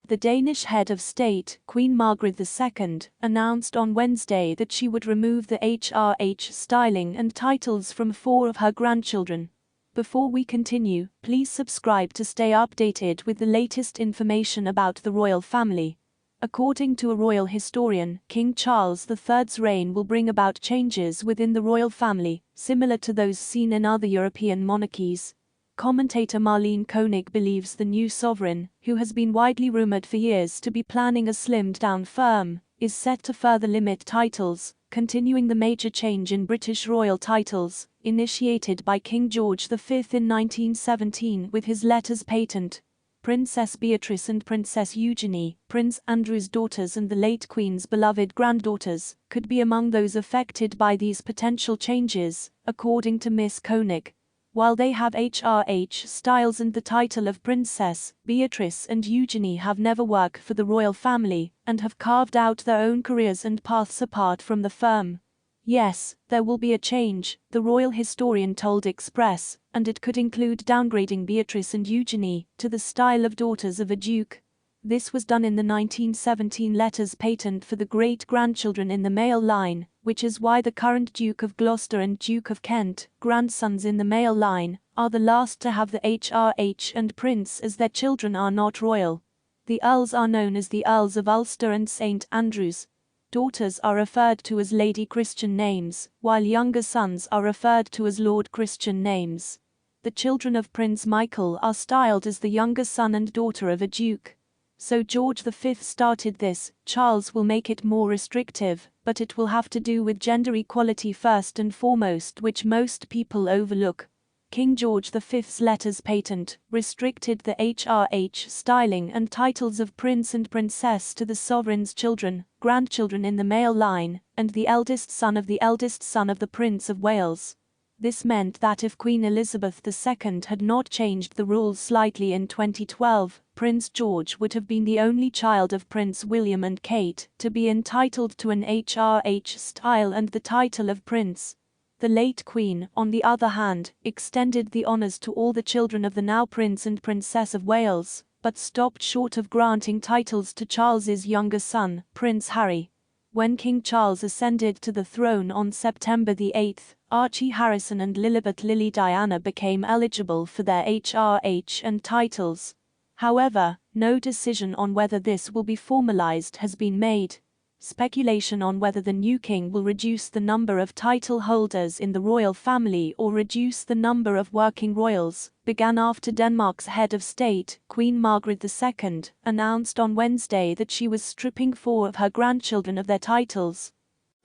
The Danish head of state, Queen Margrethe II, announced on Wednesday that she would remove the HRH styling and titles from 4 of her grandchildren. Before we continue, please subscribe to stay updated with the latest information about the royal family. According to a royal historian, King Charles III's reign will bring about changes within the royal family, similar to those seen in other European monarchies. Commentator Marlene Koenig believes the new sovereign, who has been widely rumored for years to be planning a slimmed-down firm, is set to further limit titles, continuing the major change in British royal titles, initiated by King George V in 1917 with his letters patent. Princess Beatrice and Princess Eugenie, Prince Andrew's daughters and the late Queen's beloved granddaughters, could be among those affected by these potential changes, according to Miss Koenig. While they have HRH styles and the title of princess, Beatrice and Eugenie have never worked for the royal family and have carved out their own careers and paths apart from the firm. Yes, there will be a change, the royal historian told Express, and it could include downgrading Beatrice and Eugenie to the style of daughters of a duke. This was done in the 1917 letters patent for the great-grandchildren in the male line, which is why the current Duke of Gloucester and Duke of Kent, grandsons in the male line, are the last to have the HRH and Prince, as their children are not royal. The Earls are known as the Earls of Ulster and St Andrews. Daughters are referred to as Lady Christian names, while younger sons are referred to as Lord Christian names. The children of Prince Michael are styled as the younger son and daughter of a duke. So George V started this. Charles will make it more restrictive, but it will have to do with gender equality first and foremost, which most people overlook. King George V's letters patent restricted the HRH styling and titles of prince and princess to the sovereign's children, grandchildren in the male line, and the eldest son of the Prince of Wales. This meant that if Queen Elizabeth II had not changed the rules slightly in 2012, Prince George would have been the only child of Prince William and Kate to be entitled to an HRH style and the title of prince. The late Queen, on the other hand, extended the honours to all the children of the now Prince and Princess of Wales, but stopped short of granting titles to Charles's younger son, Prince Harry. When King Charles ascended to the throne on September 8, Archie Harrison and Lilibet Lily Diana became eligible for their HRH and titles. However, no decision on whether this will be formalized has been made. Speculation on whether the new king will reduce the number of title holders in the royal family or reduce the number of working royals began after Denmark's head of state, Queen Margrethe II, announced on Wednesday that she was stripping 4 of her grandchildren of their titles.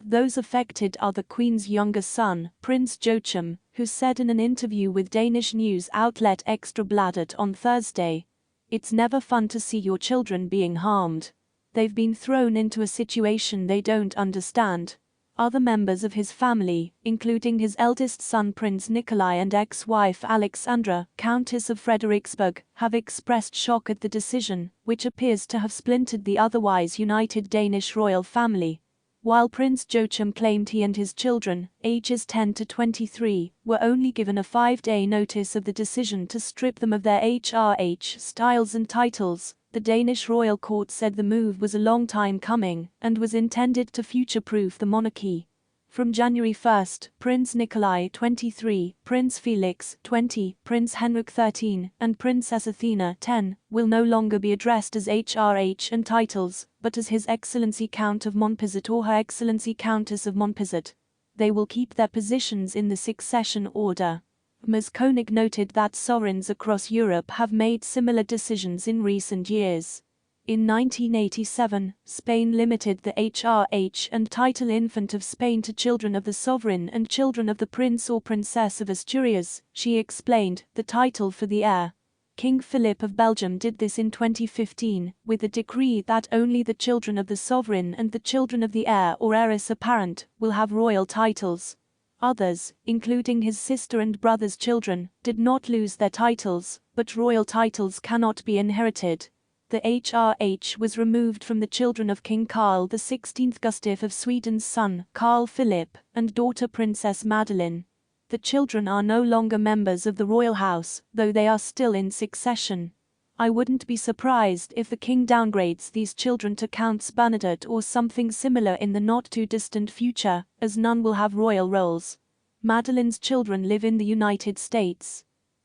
Those affected are the Queen's younger son, Prince Joachim, who said in an interview with Danish news outlet Ekstra Bladet on Thursday, "It's never fun to see your children being harmed. They've been thrown into a situation they don't understand." Other members of his family, including his eldest son Prince Nikolai and ex-wife Alexandra, Countess of Frederiksberg, have expressed shock at the decision, which appears to have splintered the otherwise united Danish royal family. While Prince Joachim claimed he and his children, ages 10 to 23, were only given a 5-day notice of the decision to strip them of their HRH styles and titles, the Danish royal court said the move was a long time coming and was intended to future-proof the monarchy. From January 1, Prince Nikolai 23, Prince Felix 20, Prince Henrik 13, and Princess Athena 10, will no longer be addressed as HRH and titles, but as His Excellency Count of Montpezat or Her Excellency Countess of Montpezat. They will keep their positions in the succession order. Ms. Koenig noted that sovereigns across Europe have made similar decisions in recent years. In 1987, Spain limited the HRH and title infant of Spain to children of the sovereign and children of the Prince or Princess of Asturias. She explained, the title for the heir. King Philip of Belgium did this in 2015, with a decree that only the children of the sovereign and the children of the heir or heiress apparent will have royal titles. Others, including his sister and brother's children, did not lose their titles, but royal titles cannot be inherited. The HRH was removed from the children of King Carl XVI Gustaf of Sweden's son, Carl Philip, and daughter Princess Madeleine. The children are no longer members of the royal house, though they are still in succession. I wouldn't be surprised if the king downgrades these children to Counts Bernadette or something similar in the not-too-distant future, as none will have royal roles. Madeline's children live in the United States.